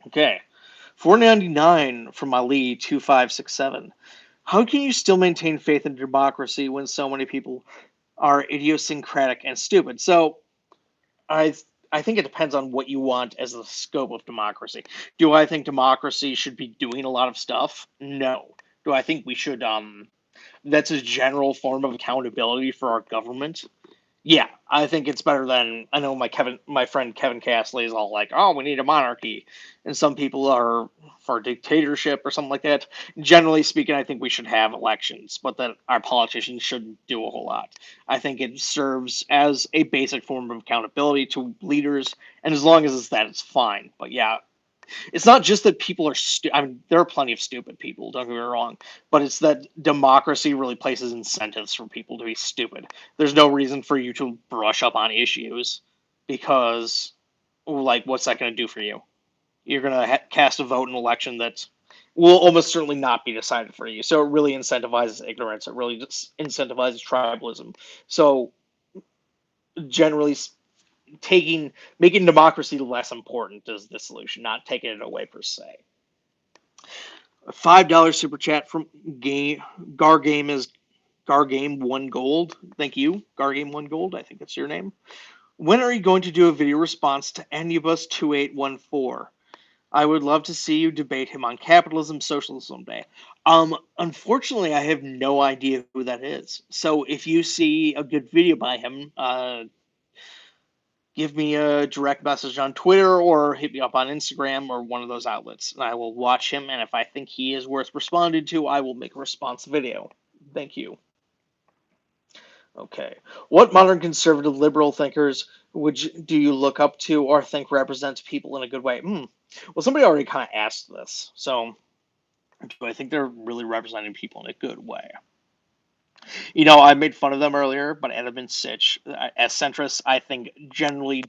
A: Okay, 499 from Ali 2567. How can you still maintain faith in democracy when so many people are idiosyncratic and stupid? So I I think it depends on what you want as the scope of democracy. Do I think democracy should be doing a lot of stuff? No. Do I think we should that's a general form of accountability for our government? Yeah, I think it's better than I know my friend Kevin Castley is all like, "Oh, we need a monarchy," and some people are for dictatorship or something like that. Generally speaking, I think we should have elections, but that our politicians shouldn't do a whole lot. I think it serves as a basic form of accountability to leaders, and as long as it's that, it's fine. But yeah, it's not just that people are I mean, there are plenty of stupid people, don't get me wrong, but it's that democracy really places incentives for people to be stupid. There's no reason for you to brush up on issues because, like, what's that going to do for you? You're going to cast a vote in an election that will almost certainly not be decided for you. So it really incentivizes ignorance. It really just incentivizes tribalism. So generally taking making democracy less important is the solution, not taking it away per se. $5 super chat from game Gar Game is Gar Game 1 Gold. Thank you, Gar Game 1 Gold. I think that's your name. When are you going to do a video response to Anubis 2814? I would love to see you debate him on capitalism, socialism someday. Unfortunately, I have no idea who that is. So if you see a good video by him, give me a direct message on Twitter or hit me up on Instagram or one of those outlets, and I will watch him. And if I think he is worth responding to, I will make a response video. Thank you. Okay. What modern conservative liberal thinkers do you look up to or think represents people in a good way? Well, somebody already kind of asked this. So, do I think they're really representing people in a good way? You know, I made fun of them earlier, but Adam and Sitch, as centrists, I think generally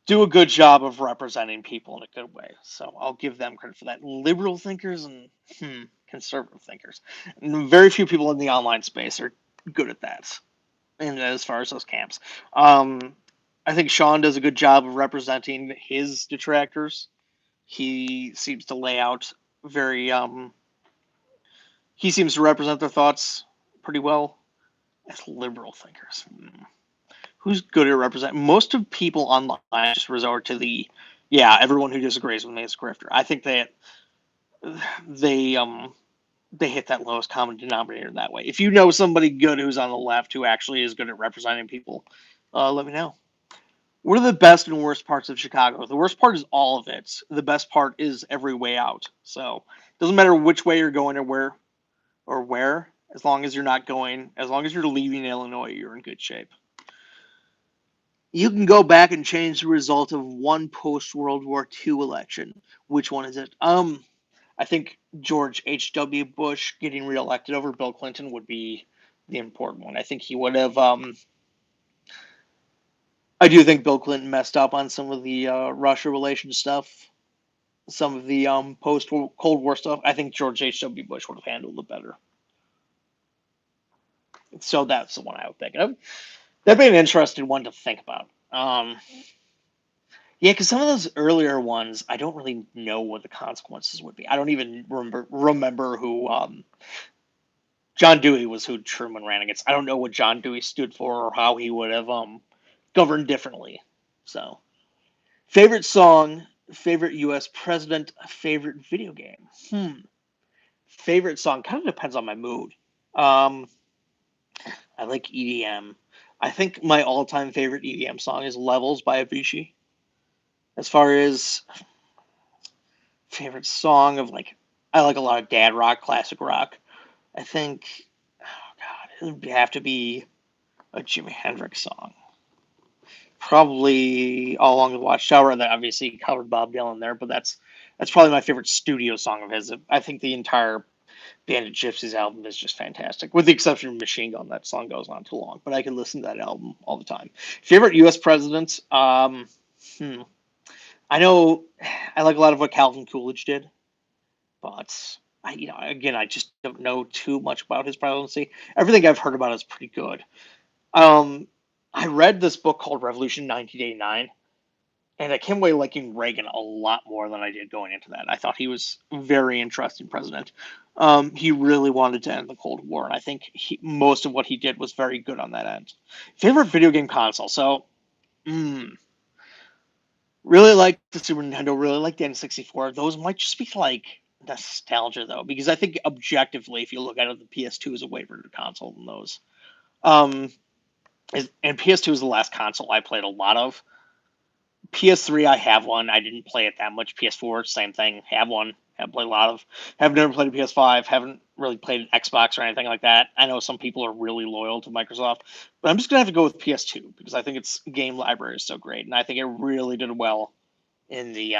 A: do a good job of representing people in a good way. So I'll give them credit for that. Liberal thinkers and conservative thinkers. And very few people in the online space are good at that. And as far as those camps, I think Sean does a good job of representing his detractors. He seems to lay out very. He seems to represent their thoughts pretty well as liberal thinkers. Who's good at representing? Most of people online just resort to the, yeah, everyone who disagrees with me is a grifter. I think that they they hit that lowest common denominator that way. If you know somebody good who's on the left who actually is good at representing people, let me know. What are the best and worst parts of Chicago? The worst part is all of it. The best part is every way out. So it doesn't matter which way you're going or where, as long as you're not going, as long as you're leaving Illinois, you're in good shape. You can go back and change the result of one post-World War II election. Which one is it? I think George H.W. Bush getting reelected over Bill Clinton would be the important one. I think he would have. I do think Bill Clinton messed up on some of the Russia relations stuff, some of the post Cold War stuff. I think George H.W. Bush would have handled it better. So that's the one I would pick. That'd be an interesting one to think about. Yeah, because some of those earlier ones, I don't really know what the consequences would be. I don't even remember who John Dewey was, who Truman ran against. I don't know what John Dewey stood for or how he would have governed differently. So, favorite song, favorite U.S. president, favorite video game. Favorite song kind of depends on my mood. I like EDM. I think my all-time favorite EDM song is "Levels" by Avicii. As far as favorite song of like, I like a lot of dad rock, classic rock. I think, oh God, it would have to be a Jimi Hendrix song. Probably All Along the Watchtower, and that obviously covered Bob Dylan there, but that's probably my favorite studio song of his. I think the entire Band of Gypsies album is just fantastic, with the exception of Machine Gun. That song goes on too long, but I can listen to that album all the time. Favorite U.S. presidents? I know I like a lot of what Calvin Coolidge did, but again, I just don't know too much about his presidency. Everything I've heard about is pretty good. I read this book called Revolution 1989, and I came away liking Reagan a lot more than I did going into that. I thought he was a very interesting president. He really wanted to end the Cold War, and I think most of what he did was very good on that end. Favorite video game console? So, really like the Super Nintendo, really like the N64. Those might just be like nostalgia, though, because I think objectively, if you look at it, the PS2 is a way better console than those. And PS2 is the last console I played a lot of. PS3, I have one. I didn't play it that much. PS4, same thing. Have one. Have played a lot of. Have never played a PS5. Haven't really played an Xbox or anything like that. I know some people are really loyal to Microsoft, but I'm just gonna have to go with PS2 because I think its game library is so great, and I think it really did well in the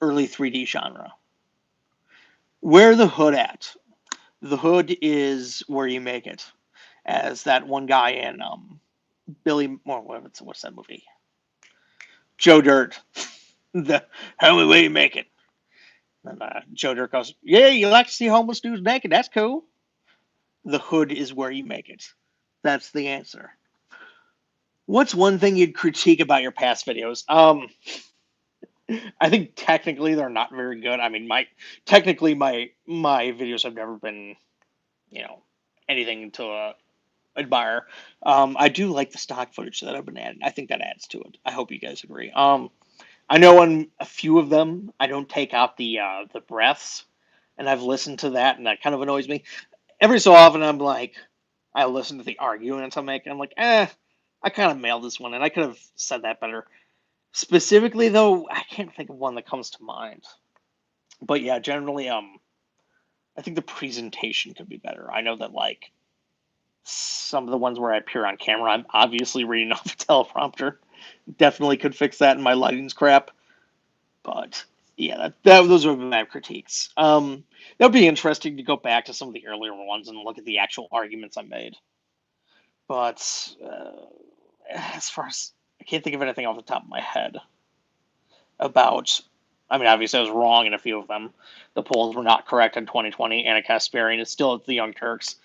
A: early 3D genre. Where the hood at? The hood is where you make it, as that one guy in Billy. Well, what's that movie? Joe Dirt. The only way you make it. And Joe Dirt goes, "Yeah, you like to see homeless dudes naked? That's cool." The hood is where you make it. That's the answer. What's one thing you'd critique about your past videos? I think technically they're not very good. I mean, technically my videos have never been, you know, anything to admire. I do like the stock footage that I've been adding. I think that adds to it. I hope you guys agree. I know on a few of them I don't take out the breaths, and I've listened to that, and that kind of annoys me. Every so often, I'm like, I listen to the arguments I'm making. I'm like, I kind of mailed this one, and I could have said that better. Specifically, though, I can't think of one that comes to mind. But yeah, generally, I think the presentation could be better. I know that like some of the ones where I appear on camera, I'm obviously reading off a teleprompter. Definitely could fix that, and my lighting's crap. But yeah, those are my critiques. That would be interesting to go back to some of the earlier ones and look at the actual arguments I made. But as far as I can't think of anything off the top of my head about. I mean, obviously, I was wrong in a few of them. The polls were not correct in 2020. Anna Kasparian is still at the Young Turks.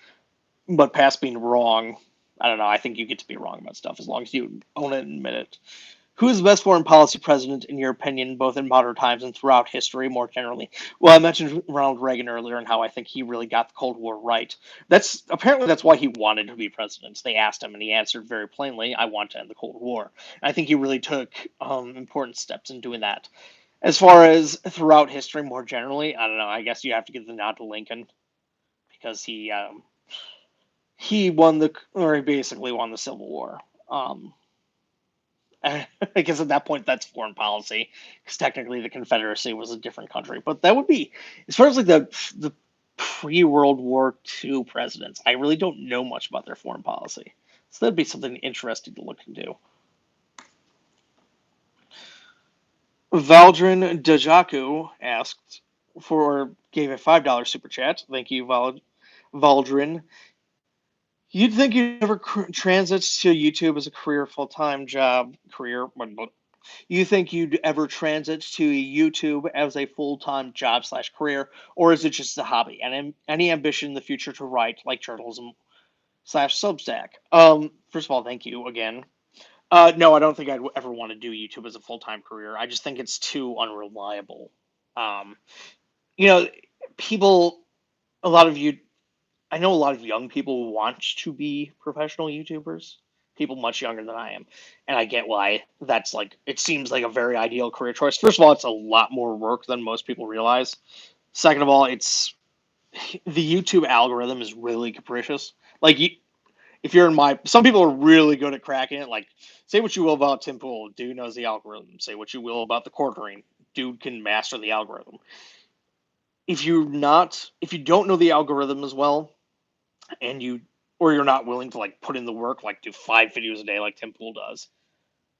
A: But past being wrong, I don't know. I think you get to be wrong about stuff as long as you own it and admit it. Who is the best foreign policy president, in your opinion, both in modern times and throughout history more generally? Well, I mentioned Ronald Reagan earlier and how I think he really got the Cold War right. That's why he wanted to be president. They asked him, and he answered very plainly, "I want to end the Cold War." And I think he really took important steps in doing that. As far as throughout history more generally, I don't know. I guess you have to give the nod to Lincoln because he won he basically won the Civil War. I guess at that point that's foreign policy because technically the Confederacy was a different country. But that would be as far as like the pre World War II presidents. I really don't know much about their foreign policy, so that'd be something interesting to look into. Valdrin Dajaku asked gave a $5 super chat. Thank you, Valdrin. You'd think you'd never transit to YouTube as a career, full-time job, career. You think you'd ever transit to YouTube as a full-time job / career, or is it just a hobby? And any ambition in the future to write like journalism / Substack? First of all, thank you again. No, I don't think I'd ever want to do YouTube as a full-time career. I just think it's too unreliable. Um, you know, people, a lot of you I know a lot of young people want to be professional YouTubers, people much younger than I am, and I get why that's like, it seems like a very ideal career choice. First of all, it's a lot more work than most people realize. Second of all, the YouTube algorithm is really capricious. Like, if you're some people are really good at cracking it. Like, say what you will about Tim Pool, dude knows the algorithm. Say what you will about the quartering, dude can master the algorithm. If you don't know the algorithm as well, and you're not willing to like put in the work, like do 5 videos a day like Tim Pool does,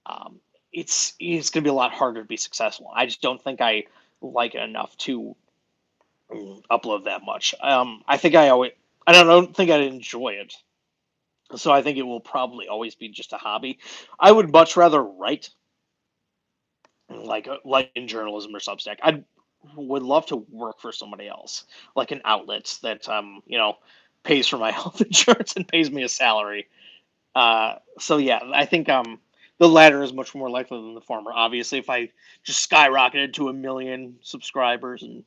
A: um, it's going to be a lot harder to be successful. I just don't think I like it enough to upload that much. I don't think I'd enjoy it, so I think it will probably always be just a hobby. I would much rather write, like in journalism or Substack. I would love to work for somebody else, like an outlet that pays for my health insurance and pays me a salary. So yeah, I think the latter is much more likely than the former. Obviously, if I just skyrocketed to 1 million subscribers and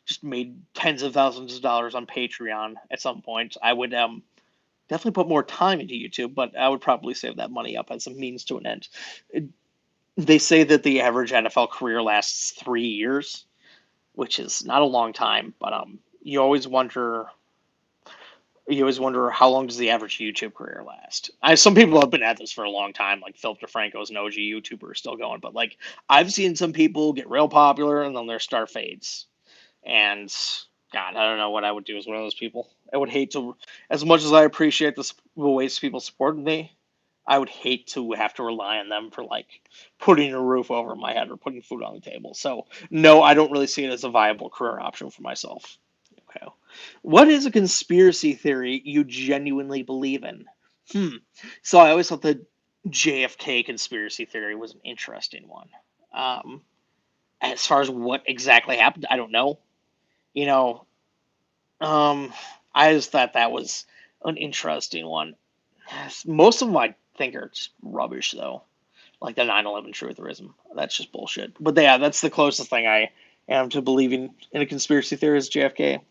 A: just made tens of thousands of dollars on Patreon at some point, I would definitely put more time into YouTube, but I would probably save that money up as a means to an end. They say that the average NFL career lasts 3 years, which is not a long time, but you always wonder. you always wonder how long does the average YouTube career last. Some people have been at this for a long time, like Philip DeFranco's an OG YouTuber still going, but like I've seen some people get real popular and then their star fades. And God, I don't know what I would do as one of those people. I would hate to, as much as I appreciate the ways people support me, I would hate to have to rely on them for like putting a roof over my head or putting food on the table. So no, I don't really see it as a viable career option for myself. Okay. What is a conspiracy theory you genuinely believe in? Hmm. So I always thought the JFK conspiracy theory was an interesting one. Um, as far as what exactly happened, I don't know. You know, um, I just thought that was an interesting one. Most of them I think are just rubbish, though. Like the 9/11 trutherism. That's just bullshit. But yeah, that's the closest thing I am to believing in a conspiracy theory is JFK.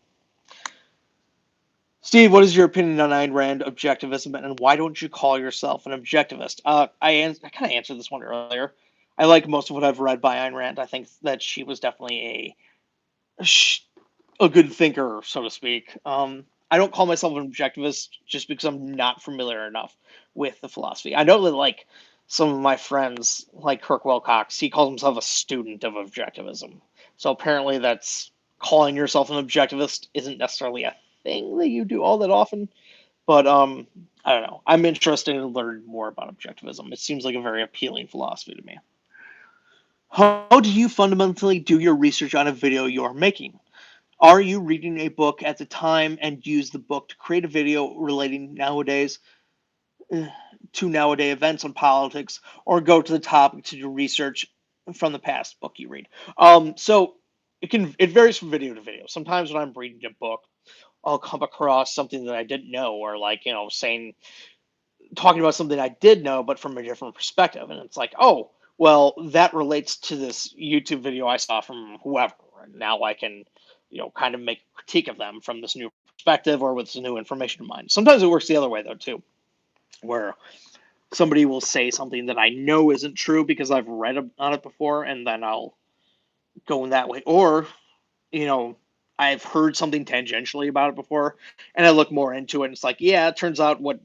A: Steve, what is your opinion on Ayn Rand objectivism, and why don't you call yourself an objectivist? I kind of answered this one earlier. I like most of what I've read by Ayn Rand. I think that she was definitely a good thinker, so to speak. I don't call myself an objectivist just because I'm not familiar enough with the philosophy. I know that like some of my friends, like Kirk Wilcox, he calls himself a student of objectivism. So apparently, that's calling yourself an objectivist isn't necessarily a thing that you do all that often. But I don't know. I'm interested in learning more about objectivism. It seems like a very appealing philosophy to me. How do you fundamentally do your research on a video you're making? Are you reading a book at the time and use the book to create a video relating nowadays to nowadays events on politics, or go to the topic to do research from the past book you read? So it varies from video to video. Sometimes when I'm reading a book, I'll come across something that I didn't know, or like talking about something I did know, but from a different perspective, and it's like, oh, well, that relates to this YouTube video I saw from whoever, and now I can, kind of make a critique of them from this new perspective or with this new information in mind. Sometimes it works the other way though too, where somebody will say something that I know isn't true because I've read on it before, and then I'll go in that way, or you know. I've heard something tangentially about it before, and I look more into it. And it's like, yeah, it turns out what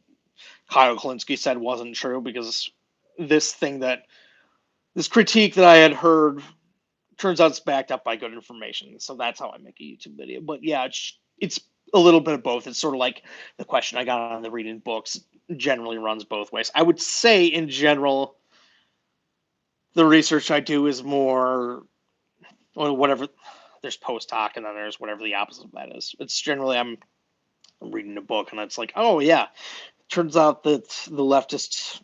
A: Kyle Klinsky said wasn't true because this thing that this critique that I had heard turns out it's backed up by good information. So that's how I make a YouTube video. But yeah, it's a little bit of both. It's sort of like the question I got on the reading books generally runs both ways. I would say in general, the research I do is more whatever. There's post hoc, and then there's whatever the opposite of that is. It's generally I'm reading a book, and it's like, oh yeah, turns out that the leftist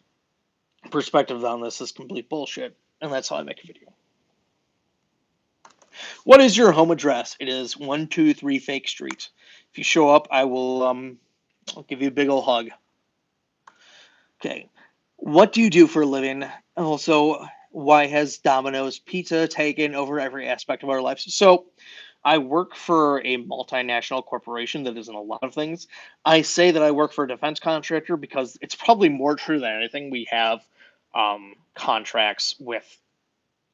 A: perspective on this is complete bullshit, and that's how I make a video. What is your home address? It is 123 Fake Street. If you show up, I'll give you a big old hug. Okay. What do you do for a living? Also, why has Domino's Pizza taken over every aspect of our lives? So, I work for a multinational corporation that is in a lot of things. I say that I work for a defense contractor because it's probably more true than anything. We have contracts with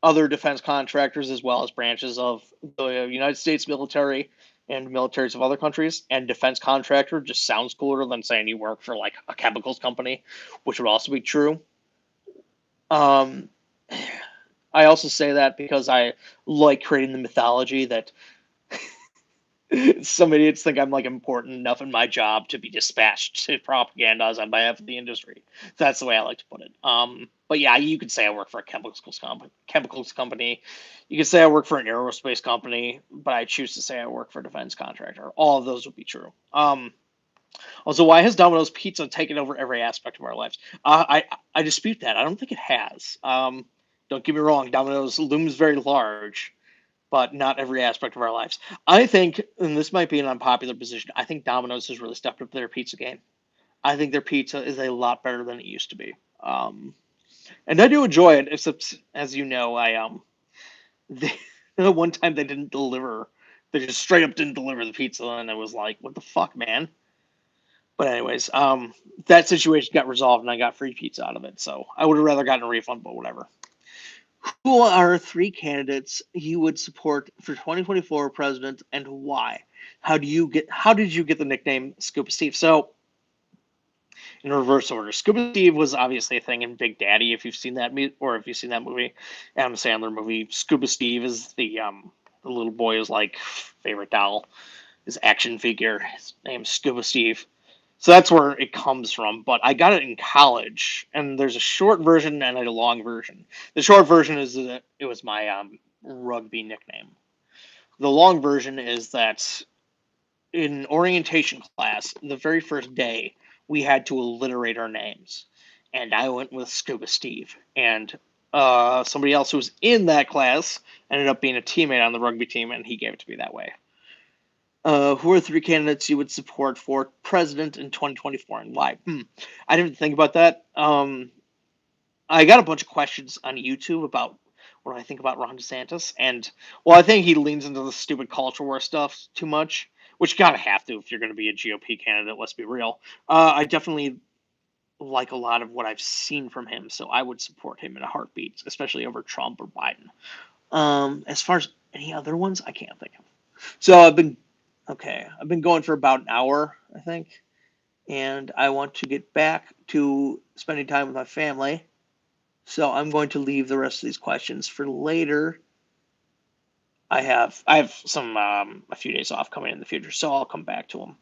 A: other defense contractors as well as branches of the United States military and militaries of other countries. And defense contractor just sounds cooler than saying you work for like a chemicals company, which would also be true. Um, I also say that because I like creating the mythology that some idiots think I'm like important enough in my job to be dispatched to propagandas on behalf of the industry. That's the way I like to put it. But yeah, you could say I work for a chemicals company. You could say I work for an aerospace company, but I choose to say I work for a defense contractor. All of those would be true. Also, why has Domino's Pizza taken over every aspect of our lives? I dispute that. I don't think it has. Don't get me wrong. Domino's looms very large, but not every aspect of our lives. I think, and this might be an unpopular position, I think Domino's has really stepped up their pizza game. I think their pizza is a lot better than it used to be. And I do enjoy it, except as you know, they, one time they didn't deliver. They just straight up didn't deliver the pizza, and I was like, "What the fuck, man?" But anyways, that situation got resolved, and I got free pizza out of it. So I would have rather gotten a refund, but whatever. Who are three candidates you would support for 2024 president and why? How did you get the nickname Scuba Steve? So in reverse order, Scuba Steve was obviously a thing in Big Daddy. If you've seen that or if you've seen that movie, Adam Sandler movie, Scuba Steve is the little boy's like favorite doll, his action figure. His name's Scuba Steve. So that's where it comes from. But I got it in college, and there's a short version and a long version. The short version is that it was my rugby nickname. The long version is that in orientation class, the very first day, we had to alliterate our names, and I went with Scuba Steve. And somebody else who was in that class ended up being a teammate on the rugby team, and he gave it to me that way. Who are three candidates you would support for president in 2024 and why? I didn't think about that. I got a bunch of questions on YouTube about what I think about Ron DeSantis, and well, I think he leans into the stupid culture war stuff too much, which you gotta have to if you're going to be a GOP candidate. Let's be real. I definitely like a lot of what I've seen from him, so I would support him in a heartbeat, especially over Trump or Biden. As far as any other ones, I can't think of. So I've been going for about an hour, I think, and I want to get back to spending time with my family. So I'm going to leave the rest of these questions for later. I have some a few days off coming in the future, so I'll come back to them.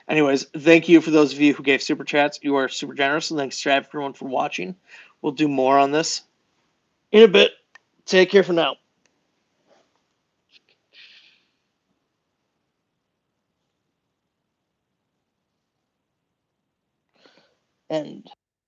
A: Anyways, thank you for those of you who gave super chats. You are super generous, and thanks to everyone for watching. We'll do more on this in a bit. Take care for now. And